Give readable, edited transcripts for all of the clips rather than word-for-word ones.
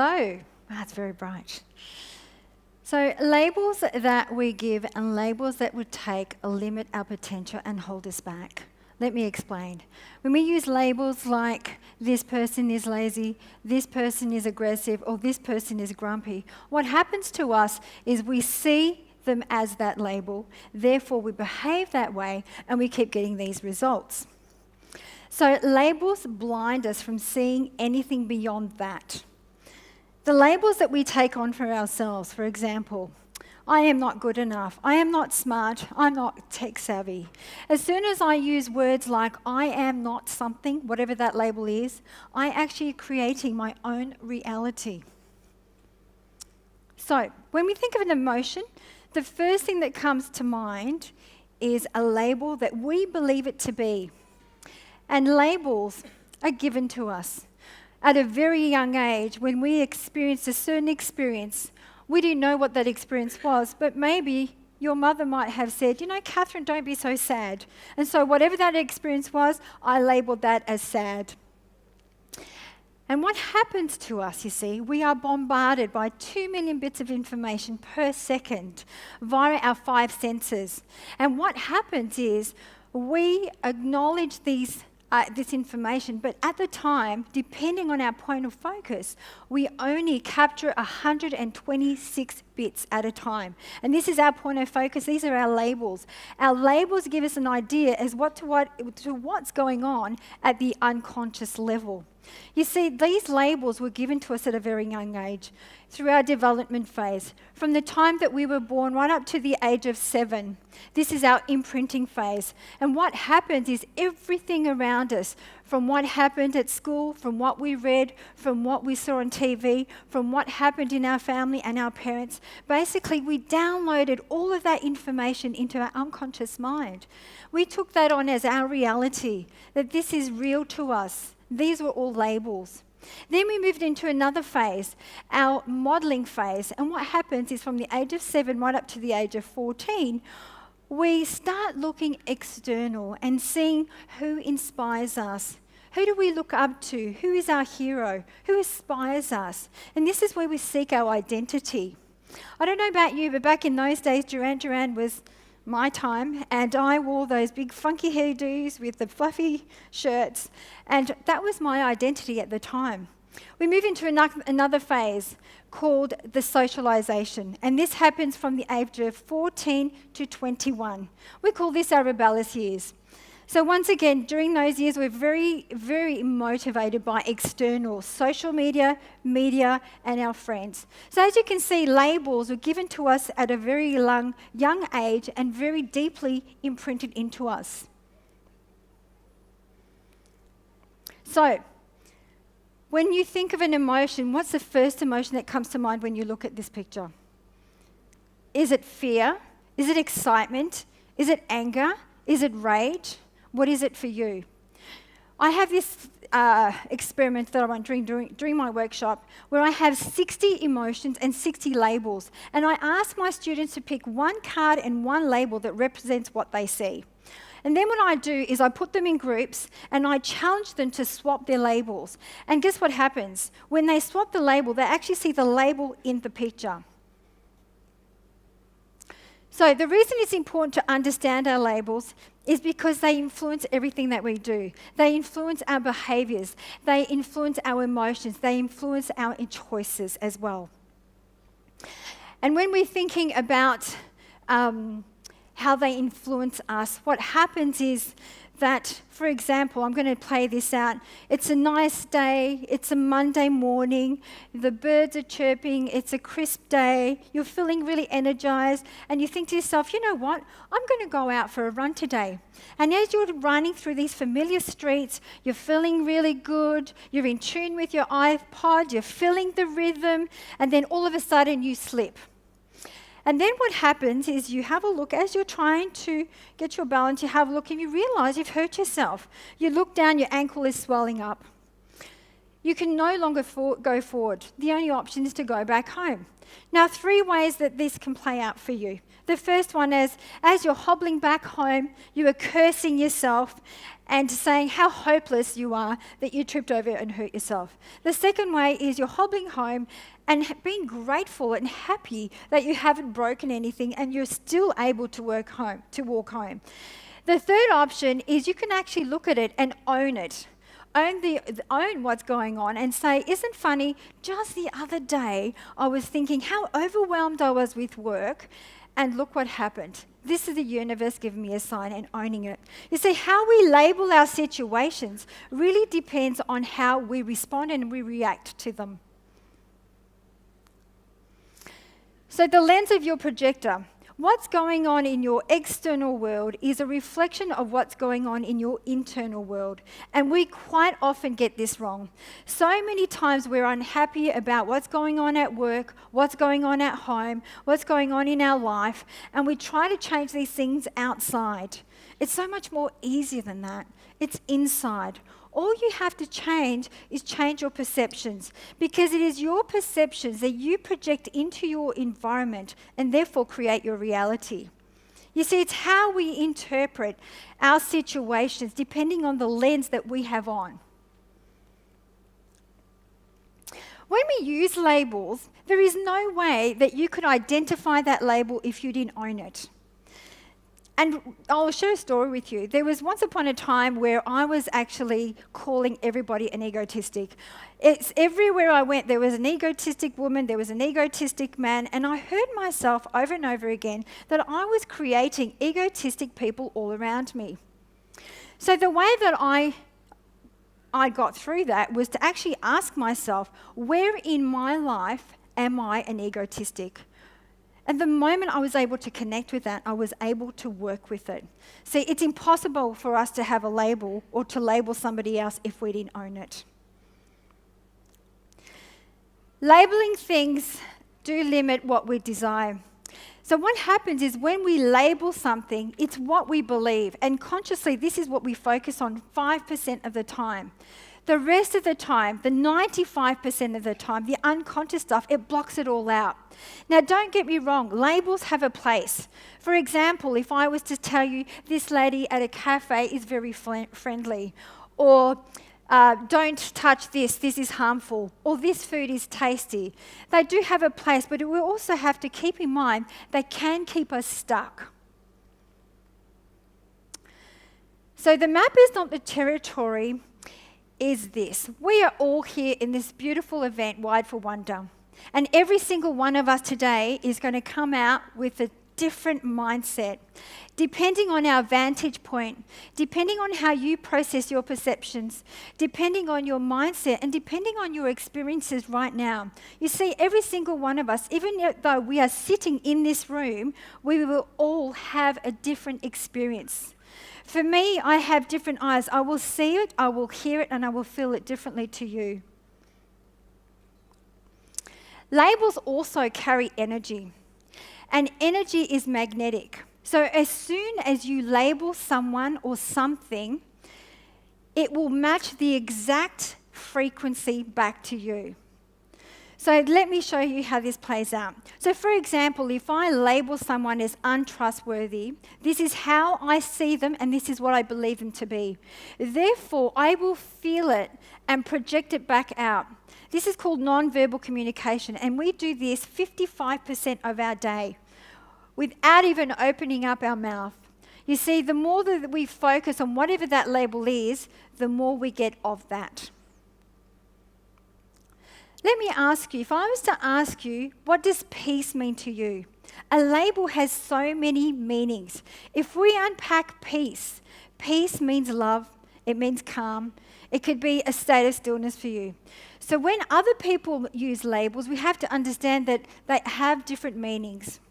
Hello. That's very bright. So labels that we give and labels that would take limit our potential and hold us back. Let me explain. When we use labels like this person is lazy, this person is aggressive, or this person is grumpy, what happens to us is we see them as that label, therefore we behave that way and we keep getting these results. So labels blind us from seeing anything beyond that. The labels that we take on for ourselves, for example, I am not good enough, I am not smart, I'm not tech savvy. As soon as I use words like I am not something, whatever that label is, I actually creating my own reality. So when we think of an emotion, the first thing that comes to mind is a label that we believe it to be. And labels are given to us. At a very young age, when we experience a certain experience, we didn't know what that experience was, but maybe your mother might have said, Catherine, don't be so sad. And so whatever that experience was, I labeled that as sad. And what happens to us, you see, we are bombarded by 2 million bits of information per second via our 5 senses. And what happens is we acknowledge this information, but at the time, depending on our point of focus, we only capture 126 bits at a time. And this is our point of focus. These are our labels. Our labels give us an idea as to what's going on at the unconscious level. You see, these labels were given to us at a very young age through our development phase. From the time that we were born right up to the age of 7, this is our imprinting phase. And what happens is everything around us, from what happened at school, from what we read, from what we saw on TV, from what happened in our family and our parents, basically we downloaded all of that information into our unconscious mind. We took that on as our reality, that this is real to us. These were all labels. Then we moved into another phase, our modelling phase. And what happens is from the age of 7 right up to the age of 14, we start looking external and seeing who inspires us. Who do we look up to? Who is our hero? Who inspires us? And this is where we seek our identity. I don't know about you, but back in those days, Duran Duran was my time, and I wore those big funky hairdos with the fluffy shirts, and that was my identity at the time. We move into another phase called the socialization, and this happens from the age of 14 to 21. We call this our rebellious years. So once again, during those years, we're very, very motivated by external social media, and our friends. So as you can see, labels were given to us at a very young age and very deeply imprinted into us. So when you think of an emotion, what's the first emotion that comes to mind when you look at this picture? Is it fear? Is it excitement? Is it anger? Is it rage? What is it for you? I have this experiment that I run during my workshop where I have 60 emotions and 60 labels. And I ask my students to pick one card and one label that represents what they see. And then what I do is I put them in groups and I challenge them to swap their labels. And guess what happens? When they swap the label, they actually see the label in the picture. So the reason it's important to understand our labels is because they influence everything that we do. They influence our behaviours. They influence our emotions. They influence our choices as well. And when we're thinking about how they influence us, what happens is that, for example, I'm going to play this out. It's a nice day, it's a Monday morning, the birds are chirping, it's a crisp day, you're feeling really energized, and you think to yourself, you know what, I'm going to go out for a run today. And as you're running through these familiar streets, you're feeling really good, you're in tune with your iPod, you're feeling the rhythm, and then all of a sudden you slip. And then what happens is you have a look, as you're trying to get your balance, you have a look and you realise you've hurt yourself. You look down, your ankle is swelling up. You can no longer go forward. The only option is to go back home. Now, 3 ways that this can play out for you. The first one is, as you're hobbling back home, you are cursing yourself and saying how hopeless you are that you tripped over and hurt yourself. The second way is you're hobbling home and being grateful and happy that you haven't broken anything and you're still able to walk home. The third option is you can actually look at it and own it. Own what's going on and say, isn't funny, just the other day I was thinking how overwhelmed I was with work and look what happened. This is the universe giving me a sign and owning it. You see, how we label our situations really depends on how we respond and we react to them. So the lens of your projector. What's going on in your external world is a reflection of what's going on in your internal world. And we quite often get this wrong. So many times we're unhappy about what's going on at work, what's going on at home, what's going on in our life, and we try to change these things outside. It's so much more easier than that. It's inside. All you have to change is change your perceptions, because it is your perceptions that you project into your environment and therefore create your reality. You see, it's how we interpret our situations depending on the lens that we have on. When we use labels, there is no way that you could identify that label if you didn't own it. And I'll share a story with you. There was once upon a time where I was actually calling everybody an egotistic. It's everywhere I went, there was an egotistic woman, there was an egotistic man, and I heard myself over and over again that I was creating egotistic people all around me. So the way that I got through that was to actually ask myself, where in my life am I an egotistic? And the moment I was able to connect with that, I was able to work with it. See, it's impossible for us to have a label or to label somebody else if we didn't own it. Labeling things do limit what we desire. So what happens is when we label something, it's what we believe. And consciously, this is what we focus on 5% of the time. The rest of the time, the 95% of the time, the unconscious stuff, it blocks it all out. Now, don't get me wrong, labels have a place. For example, if I was to tell you this lady at a cafe is very friendly, or don't touch this, this is harmful, or this food is tasty. They do have a place, but we also have to keep in mind they can keep us stuck. So the map is not the territory, is this. We are all here in this beautiful event, Wide for Wonder. And every single one of us today is going to come out with a different mindset, depending on our vantage point, depending on how you process your perceptions, depending on your mindset, and depending on your experiences right now. You see, every single one of us, even though we are sitting in this room, we will all have a different experience. For me, I have different eyes. I will see it, I will hear it, and I will feel it differently to you. Labels also carry energy, and energy is magnetic. So as soon as you label someone or something, it will match the exact frequency back to you. So let me show you how this plays out. So for example, if I label someone as untrustworthy, this is how I see them and this is what I believe them to be. Therefore, I will feel it and project it back out. This is called non-verbal communication, and we do this 55% of our day without even opening up our mouth. You see, the more that we focus on whatever that label is, the more we get of that. Let me ask you, if I was to ask you, what does peace mean to you? A label has so many meanings. If we unpack peace, peace means love, it means calm. It could be a state of stillness for you. So when other people use labels, we have to understand that they have different meanings.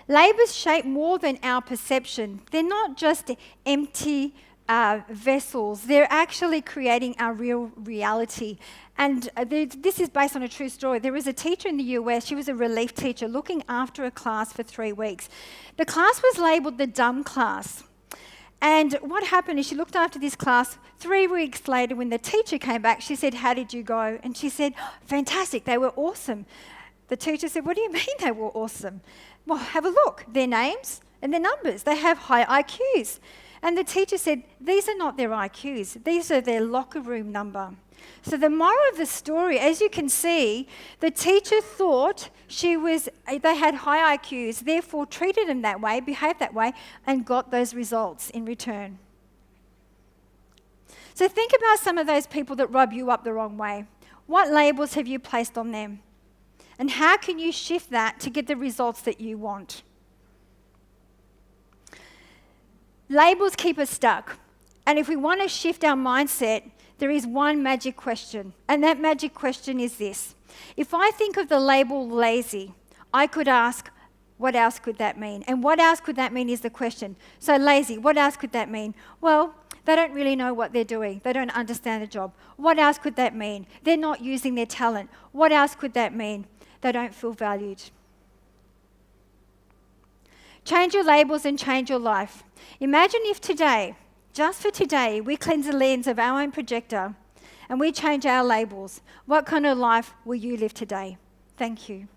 Labels shape more than our perception. They're not just empty vessels. They're actually creating our real reality. And this is based on a true story. There was a teacher in the US, she was a relief teacher looking after a class for 3 weeks. The class was labelled the dumb class. And what happened is she looked after this class. 3 weeks later, when the teacher came back, she said, "How did you go?" And she said, "Fantastic, they were awesome." The teacher said, what do you mean they were awesome? Well, have a look. Their names and their numbers. They have high IQs. And the teacher said, these are not their IQs. These are their locker room number. So the moral of the story, as you can see, the teacher thought they had high IQs, therefore treated them that way, behaved that way, and got those results in return. So think about some of those people that rub you up the wrong way. What labels have you placed on them? And how can you shift that to get the results that you want? Labels keep us stuck. And if we want to shift our mindset, there is one magic question. And that magic question is this. If I think of the label lazy, I could ask, what else could that mean? And what else could that mean is the question. So lazy, what else could that mean? Well, they don't really know what they're doing. They don't understand the job. What else could that mean? They're not using their talent. What else could that mean? They don't feel valued. Change your labels and change your life. Imagine if today, just for today, we cleanse the lens of our own projector and we change our labels. What kind of life will you live today? Thank you.